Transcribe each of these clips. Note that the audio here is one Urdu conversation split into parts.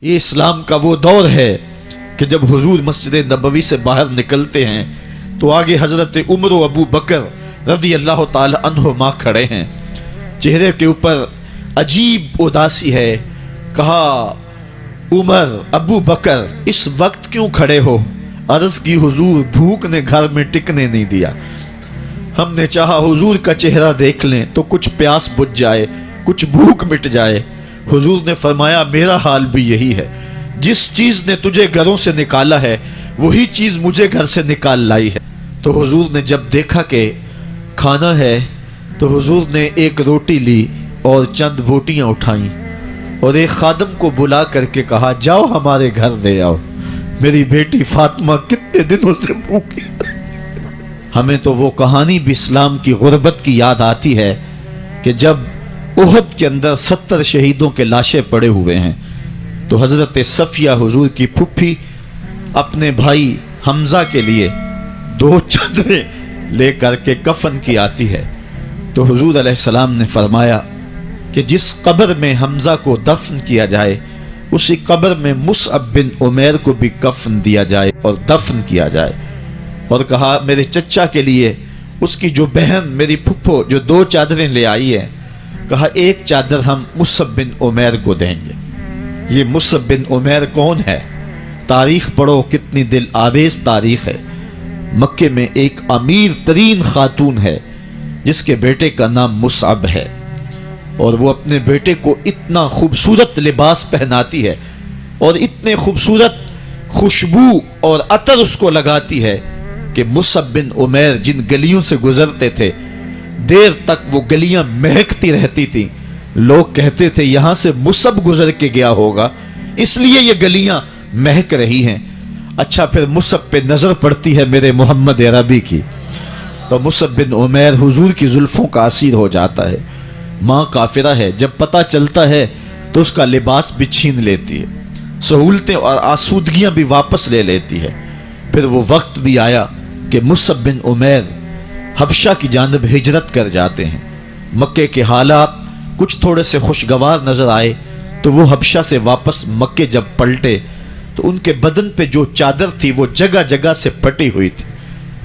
یہ اسلام کا وہ دور ہے کہ جب حضور مسجد نبوی سے باہر نکلتے ہیں تو آگے حضرت عمر و ابو بکر رضی اللہ تعالی عنہما کھڑے ہیں. چہرے کے اوپر عجیب اداسی ہے. کہا عمر ابو بکر اس وقت کیوں کھڑے ہو؟ عرض کی حضور بھوک نے گھر میں ٹکنے نہیں دیا. ہم نے چاہا حضور کا چہرہ دیکھ لیں تو کچھ پیاس بجھ جائے، کچھ بھوک مٹ جائے. حضور نے فرمایا میرا حال بھی یہی ہے. جس چیز نے تجھے گھروں سے نکالا ہے وہی چیز مجھے گھر سے نکال لائی ہے. تو حضور نے جب دیکھا کہ کھانا ہے تو حضور نے ایک روٹی لی اور چند بوٹیاں اٹھائیں اور ایک خادم کو بلا کر کے کہا جاؤ ہمارے گھر دے آؤ، میری بیٹی فاطمہ کتنے دنوں سے بھوکی. ہمیں تو وہ کہانی بھی اسلام کی غربت کی یاد آتی ہے کہ جب احد کے اندر 70 شہیدوں کے لاشیں پڑے ہوئے ہیں تو حضرت صفیہ حضور کی پھپھی اپنے بھائی حمزہ کے لیے 2 چادریں لے کر کے کفن کی آتی ہے. تو حضور علیہ السلام نے فرمایا کہ جس قبر میں حمزہ کو دفن کیا جائے اسی قبر میں مصعب بن عمیر کو بھی کفن دیا جائے اور دفن کیا جائے. اور کہا میرے چچا کے لیے اس کی جو بہن میری پھپھو جو 2 چادریں لے آئی ہے، کہا ایک چادر ہم مصعب بن عمیر کو دیں گے. یہ مصعب بن عمیر کون ہے؟ تاریخ پڑھو، کتنی دل آویز تاریخ ہے. مکے میں ایک امیر ترین خاتون ہے جس کے بیٹے کا نام مصعب ہے اور وہ اپنے بیٹے کو اتنا خوبصورت لباس پہناتی ہے اور اتنے خوبصورت خوشبو اور عطر اس کو لگاتی ہے کہ مصعب بن عمیر جن گلیوں سے گزرتے تھے دیر تک وہ گلیاں مہکتی رہتی تھیں. لوگ کہتے تھے یہاں سے مصعب گزر کے گیا ہوگا اس لیے یہ گلیاں مہک رہی ہیں. اچھا پھر مصعب پہ نظر پڑتی ہے میرے محمد عربی کی تو مصعب بن عمیر حضور کی زلفوں کا اسیر ہو جاتا ہے. ماں کافرہ ہے، جب پتہ چلتا ہے تو اس کا لباس بھی چھین لیتی ہے، سہولتیں اور آسودگیاں بھی واپس لے لیتی ہے. پھر وہ وقت بھی آیا کہ مصعب بن عمیر حبشہ کی جانب ہجرت کر جاتے ہیں. مکے کے حالات کچھ تھوڑے سے خوشگوار نظر آئے تو وہ حبشہ سے واپس مکے جب پلٹے تو ان کے بدن پہ جو چادر تھی وہ جگہ جگہ سے پھٹی ہوئی تھی.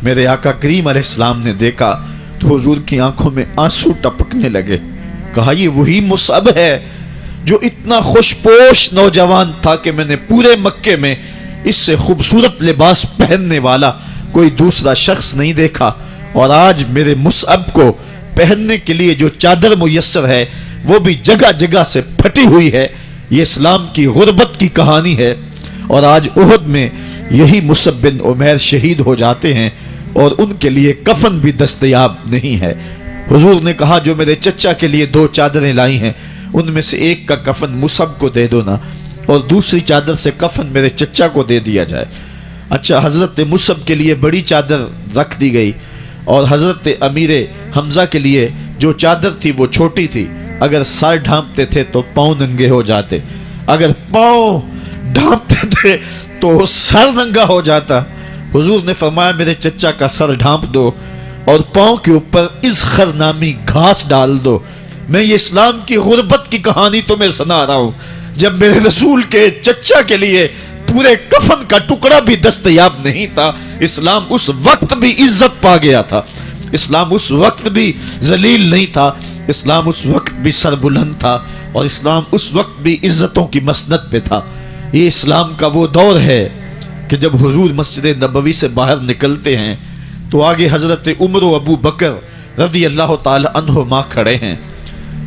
میرے آقا کریم علیہ السلام نے دیکھا تو حضور کی آنکھوں میں آنسو ٹپکنے لگے. کہا یہ وہی مصعب ہے جو اتنا خوش پوش نوجوان تھا کہ میں نے پورے مکے میں اس سے خوبصورت لباس پہننے والا کوئی دوسرا شخص نہیں دیکھا، اور آج میرے مصعب کو پہننے کے لیے جو چادر میسر ہے وہ بھی جگہ جگہ سے پھٹی ہوئی ہے. یہ اسلام کی غربت کی کہانی ہے. اور آج احد میں یہی مصعب بن عمیر شہید ہو جاتے ہیں اور ان کے لیے کفن بھی دستیاب نہیں ہے. حضور نے کہا جو میرے چچا کے لیے 2 چادریں لائی ہیں ان میں سے ایک کا کفن مصعب کو دے دو نا اور دوسری چادر سے کفن میرے چچا کو دے دیا جائے. اچھا حضرت مصعب کے لیے بڑی چادر رکھ دی گئی اور حضرت امیر حمزہ کے لیے جو چادر تھی وہ چھوٹی تھی. اگر سر ڈھانپتے تھے تو پاؤں ننگے ہو جاتے، اگر پاؤں ڈھانپتے تھے تو سر ننگا ہو جاتا. حضور نے فرمایا میرے چچا کا سر ڈھانپ دو اور پاؤں کے اوپر اذخر نامی گھاس ڈال دو. میں یہ اسلام کی غربت کی کہانی تمہیں سنا رہا ہوں. جب میرے رسول کے چچا کے لیے پورے کفن کا ٹکڑا بھی دستیاب نہیں تھا، اسلام اس وقت بھی عزت پا گیا تھا. اسلام اس وقت بھی ذلیل نہیں تھا، اسلام اس وقت بھی سربلند تھا، اور اسلام اس وقت بھی عزتوں کی مسند پہ تھا. یہ اسلام کا وہ دور ہے کہ جب حضور مسجد نبوی سے باہر نکلتے ہیں تو آگے حضرت عمر و ابو بکر رضی اللہ تعالی عنہما کھڑے ہیں.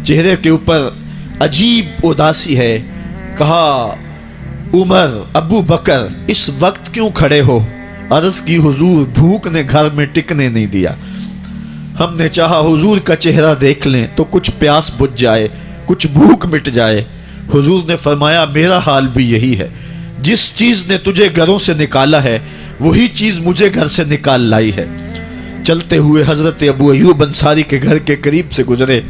چہرے کے اوپر عجیب اداسی ہے. کہا عمر ابو بکر اس وقت کیوں کھڑے ہو؟ عرض کی حضور بھوک نے گھر میں ٹکنے نہیں دیا. ہم نے چاہا حضور کا چہرہ دیکھ لیں تو کچھ پیاس بجھ جائے، کچھ بھوک مٹ جائے. حضور نے فرمایا میرا حال بھی یہی ہے. جس چیز نے تجھے گھروں سے نکالا ہے وہی چیز مجھے گھر سے نکال لائی ہے. چلتے ہوئے حضرت ابو ایوب انصاری کے گھر کے قریب سے گزرے.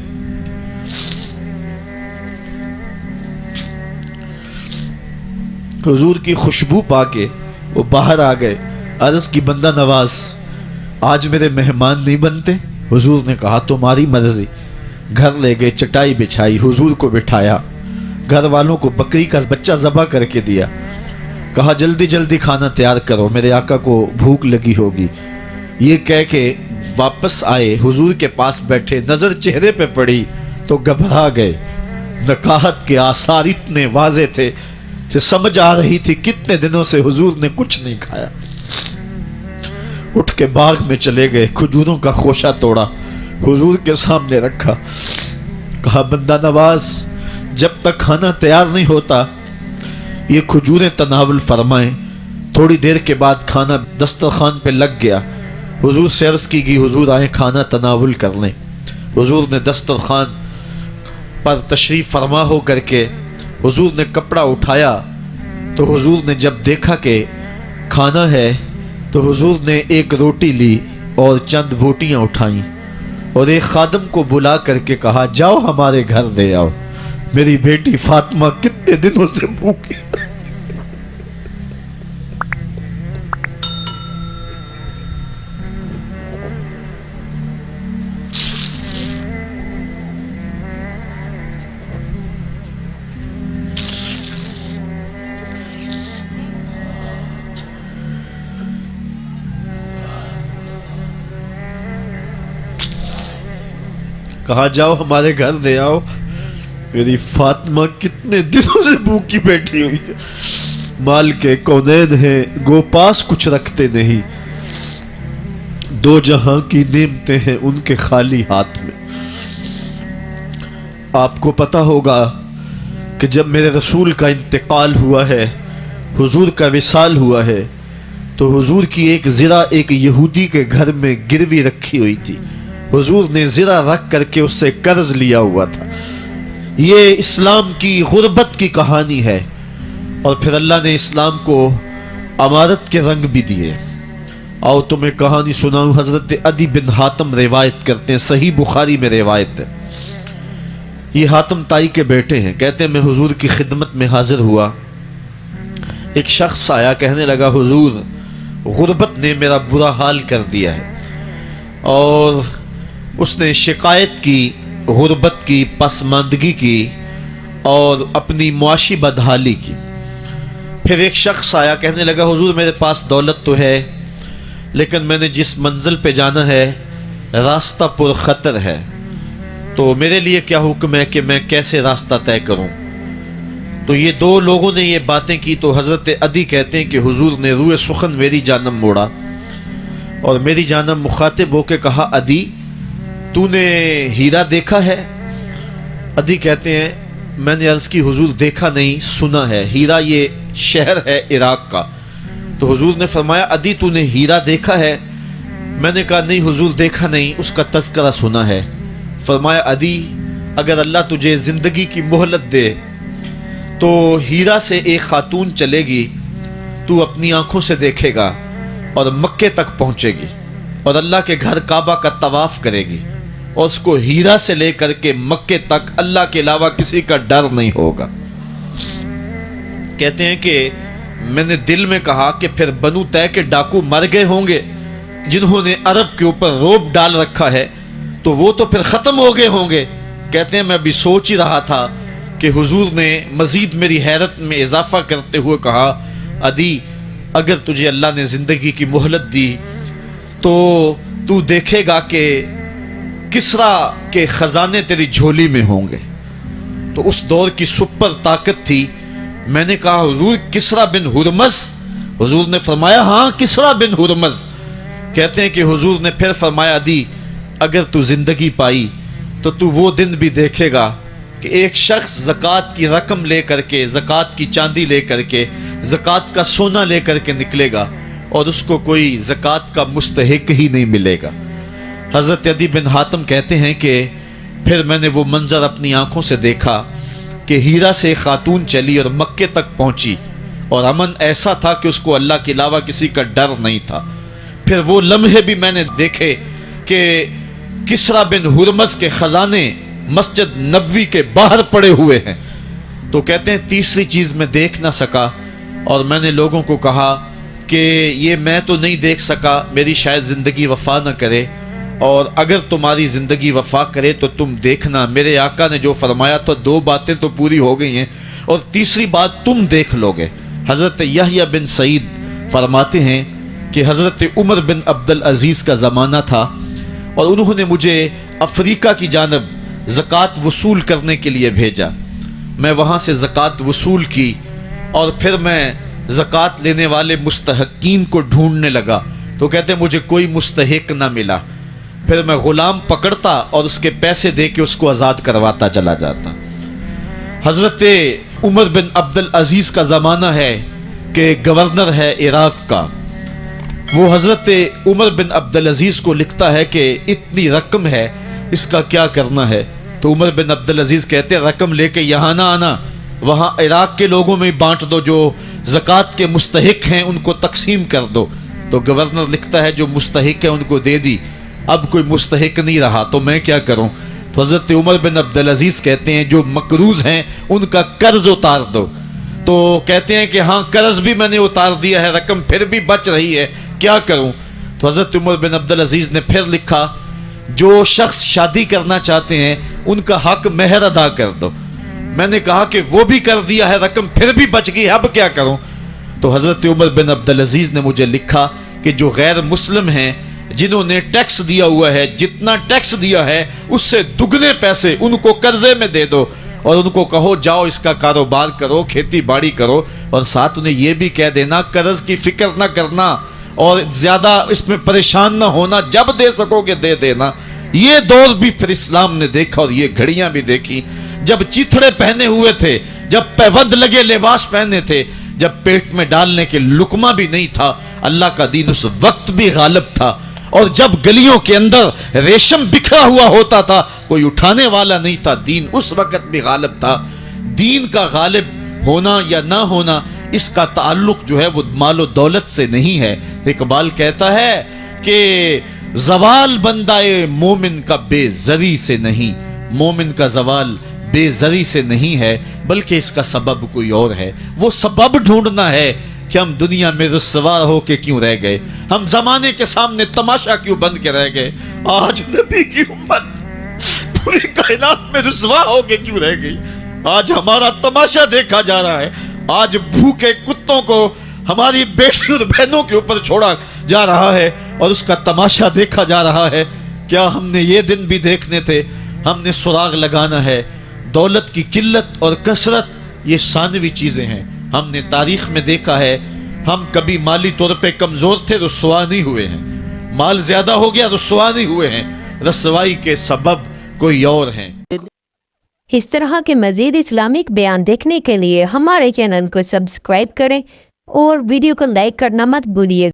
حضور کی خوشبو پا کے وہ باہر آ گئے. عرض کی بندہ نواز آج میرے مہمان نہیں بنتے؟ حضور نے کہا تمہاری مرضی. گھر لے گئے، چٹائی بچھائی، حضور کو بٹھایا، گھر والوں کو بکری کا بچہ ذبح کر کے دیا، کہا جلدی جلدی کھانا تیار کرو، میرے آقا کو بھوک لگی ہوگی۔ یہ کہہ کے واپس آئے، حضور کے پاس بیٹھے، نظر چہرے پہ پڑی تو گھبرا گئے۔ نکاحت کے آثار اتنے واضح تھے کہ سمجھ آ رہی تھی کتنے دنوں سے حضور نے کچھ نہیں کھایا۔ اٹھ کے باغ میں چلے گئے، کھجوروں کا خوشہ توڑا، حضور کے سامنے رکھا، کہا بندہ نواز جب تک کھانا تیار نہیں ہوتا یہ کھجوریں تناول فرمائیں۔ تھوڑی دیر کے بعد کھانا دسترخوان پہ لگ گیا، حضور سے عرض کی گئی حضور آئیں کھانا تناول کر لیں۔ حضور نے دسترخوان پر تشریف فرما ہو کر کے حضور نے کپڑا اٹھایا تو حضور نے جب دیکھا کہ کھانا ہے تو حضور نے ایک روٹی لی اور چند بوٹیاں اٹھائیں اور ایک خادم کو بلا کر کے کہا جاؤ ہمارے گھر دے آؤ، میری بیٹی فاطمہ کتنے دنوں سے بھوکی۔ کہا جاؤ ہمارے گھر دے آؤ، میری فاطمہ کتنے دنوں سے بھوکی بیٹھی ہوئی ہے۔ مال کے کونین ہیں گو پاس کچھ رکھتے نہیں، دو جہاں کی نعمتیں ہیں ان کے خالی ہاتھ میں۔ آپ کو پتا ہوگا کہ جب میرے رسول کا انتقال ہوا ہے، حضور کا وصال ہوا ہے، تو حضور کی ایک زرہ ایک یہودی کے گھر میں گروی رکھی ہوئی تھی، حضور نے زرہ رکھ کر کے اس سے قرض لیا ہوا تھا۔ یہ اسلام کی غربت کی کہانی ہے، اور پھر اللہ نے اسلام کو امارت کے رنگ بھی دیے۔ آؤ تمہیں کہانی سناؤں، حضرت عدی بن حاتم روایت کرتے ہیں، صحیح بخاری میں روایت ہے۔ یہ حاتم تائی کے بیٹے ہیں، کہتے ہیں میں حضور کی خدمت میں حاضر ہوا، ایک شخص آیا کہنے لگا حضور غربت نے میرا برا حال کر دیا ہے، اور اس نے شکایت کی غربت کی، پسماندگی کی اور اپنی معاشی بدحالی کی۔ پھر ایک شخص آیا کہنے لگا حضور میرے پاس دولت تو ہے لیکن میں نے جس منزل پہ جانا ہے راستہ پر خطر ہے، تو میرے لیے کیا حکم ہے کہ میں کیسے راستہ طے کروں؟ تو یہ دو لوگوں نے یہ باتیں کی تو حضرت عدی کہتے ہیں کہ حضور نے روئے سخن میری جانب موڑا اور میری جانب مخاطب ہو کے کہا عدی تو نے ہیرا دیکھا ہے؟ عدی کہتے ہیں میں نے عرض کی حضور دیکھا نہیں، سنا ہے، ہیرا یہ شہر ہے عراق کا۔ تو حضور نے فرمایا عدی تو نے ہیرا دیکھا ہے؟ میں نے کہا نہیں حضور دیکھا نہیں، اس کا تذکرہ سنا ہے۔ فرمایا عدی اگر اللہ تجھے زندگی کی مہلت دے تو ہیرا سے ایک خاتون چلے گی، تو اپنی آنکھوں سے دیکھے گا اور مکے تک پہنچے گی اور اللہ کے گھر کعبہ کا طواف کرے گی، اور اس کو ہیرا سے لے کر کے مکے تک اللہ کے علاوہ کسی کا ڈر نہیں ہوگا۔ کہتے ہیں کہ میں نے دل میں کہا کہ پھر بنو طے کے ڈاکو مر گئے ہوں گے جنہوں نے عرب کے اوپر روب ڈال رکھا ہے، تو وہ تو پھر ختم ہو گئے ہوں گے۔ کہتے ہیں میں بھی سوچ ہی رہا تھا کہ حضور نے مزید میری حیرت میں اضافہ کرتے ہوئے کہا عدی اگر تجھے اللہ نے زندگی کی مہلت دی تو تو دیکھے گا کہ کسرا کے خزانے تیری جھولی میں ہوں گے۔ تو اس دور کی سپر طاقت تھی۔ میں نے کہا حضور کسرا بن ہرمز؟ حضور نے فرمایا ہاں کسرا بن ہرمز۔ کہتے ہیں کہ حضور نے پھر فرمایا عدی اگر تو زندگی پائی تو تو وہ دن بھی دیکھے گا کہ ایک شخص زکوٰۃ کی رقم لے کر کے، زکوٰۃ کی چاندی لے کر کے، زکوٰۃ کا سونا لے کر کے نکلے گا اور اس کو کوئی زکوٰۃ کا مستحق ہی نہیں ملے گا۔ حضرت عدی بن حاتم کہتے ہیں کہ پھر میں نے وہ منظر اپنی آنکھوں سے دیکھا کہ ہیرا سے خاتون چلی اور مکے تک پہنچی اور امن ایسا تھا کہ اس کو اللہ کے علاوہ کسی کا ڈر نہیں تھا۔ پھر وہ لمحے بھی میں نے دیکھے کہ کسرا بن ہرمز کے خزانے مسجد نبوی کے باہر پڑے ہوئے ہیں۔ تو کہتے ہیں تیسری چیز میں دیکھ نہ سکا اور میں نے لوگوں کو کہا کہ یہ میں تو نہیں دیکھ سکا، میری شاید زندگی وفا نہ کرے، اور اگر تمہاری زندگی وفا کرے تو تم دیکھنا میرے آقا نے جو فرمایا تو 2 باتیں تو پوری ہو گئی ہیں، اور تیسری بات تم دیکھ لو گے۔ حضرت یحییٰ بن سعید فرماتے ہیں کہ حضرت عمر بن عبد العزیز کا زمانہ تھا، اور انہوں نے مجھے افریقہ کی جانب زکوٰۃ وصول کرنے کے لیے بھیجا۔ میں وہاں سے زکوٰۃ وصول کی، اور پھر میں زکوٰۃ لینے والے مستحقین کو ڈھونڈنے لگا، تو کہتے ہیں مجھے کوئی مستحق نہ ملا۔ پھر میں غلام پکڑتا اور اس کے پیسے دے کے اس کو آزاد کرواتا چلا جاتا۔ حضرت عمر بن عبد العزیز کا زمانہ ہے کہ گورنر ہے عراق کا، وہ حضرت عمر بن عبد العزیز کو لکھتا ہے کہ اتنی رقم ہے، اس کا کیا کرنا ہے؟ تو عمر بن عبد العزیز کہتے ہیں رقم لے کے یہاں نہ آنا، وہاں عراق کے لوگوں میں بانٹ دو، جو زکوٰۃ کے مستحق ہیں ان کو تقسیم کر دو۔ تو گورنر لکھتا ہے جو مستحق ہے ان کو دے دی، اب کوئی مستحق نہیں رہا تو میں کیا کروں؟ تو حضرت عمر بن عبد العزیز کہتے ہیں جو مقروض ہیں ان کا قرض اتار دو۔ تو کہتے ہیں کہ ہاں قرض بھی میں نے اتار دیا ہے، رقم پھر بھی بچ رہی ہے، کیا کروں؟ تو حضرت عمر بن عبد العزیز نے پھر لکھا جو شخص شادی کرنا چاہتے ہیں ان کا حق مہر ادا کر دو۔ میں نے کہا کہ وہ بھی کر دیا ہے، رقم پھر بھی بچ گئی، اب کیا کروں؟ تو حضرت عمر بن عبد العزیز نے مجھے لکھا کہ جو غیر مسلم ہیں جنہوں نے ٹیکس دیا ہوا ہے، جتنا ٹیکس دیا ہے اس سے دگنے پیسے ان کو قرضے میں دے دو، اور ان کو کہو جاؤ اس کا کاروبار کرو، کھیتی باڑی کرو، اور ساتھ انہیں یہ بھی کہہ دینا قرض کی فکر نہ کرنا اور زیادہ اس میں پریشان نہ ہونا، جب دے سکو گے دے دینا۔ یہ دور بھی پھر اسلام نے دیکھا اور یہ گھڑیاں بھی دیکھی، جب چیتھڑے پہنے ہوئے تھے، جب پیوند لگے لباس پہنے تھے، جب پیٹ میں ڈالنے کے لقمہ بھی نہیں تھا، اللہ کا دین اس وقت بھی غالب تھا، اور جب گلیوں کے اندر ریشم بکھرا ہوا ہوتا تھا کوئی اٹھانے والا نہیں تھا، دین اس وقت بھی غالب تھا۔ دین کا غالب ہونا یا نہ ہونا اس کا تعلق جو ہے وہ مال و دولت سے نہیں ہے۔ اقبال کہتا ہے کہ زوال بندہ مومن کا بے زری سے نہیں، مومن کا زوال بے زری سے نہیں ہے بلکہ اس کا سبب کوئی اور ہے۔ وہ سبب ڈھونڈنا ہے کہ ہم دنیا میں رسوا ہو کے کیوں رہ گئے، ہم زمانے کے سامنے تماشا کیوں بن کے رہ گئے، آج نبی کی امت پوری کائنات میں رسوا ہو کے کیوں رہ گئی، آج ہمارا تماشا دیکھا جا رہا ہے، آج بھوکے کتوں کو ہماری بیٹیوں اور بہنوں کے اوپر چھوڑا جا رہا ہے اور اس کا تماشا دیکھا جا رہا ہے۔ کیا ہم نے یہ دن بھی دیکھنے تھے؟ ہم نے سراغ لگانا ہے۔ دولت کی قلت اور کثرت یہ ثانوی چیزیں ہیں، ہم نے تاریخ میں دیکھا ہے، ہم کبھی مالی طور پہ کمزور تھے رسوا نہیں ہوئے ہیں، مال زیادہ ہو گیا رسوا نہیں ہوئے ہیں، رسوائی کے سبب کوئی اور ہیں۔ اس طرح کے مزید اسلامک بیان دیکھنے کے لیے ہمارے چینل کو سبسکرائب کریں اور ویڈیو کو لائک کرنا مت بھولیے۔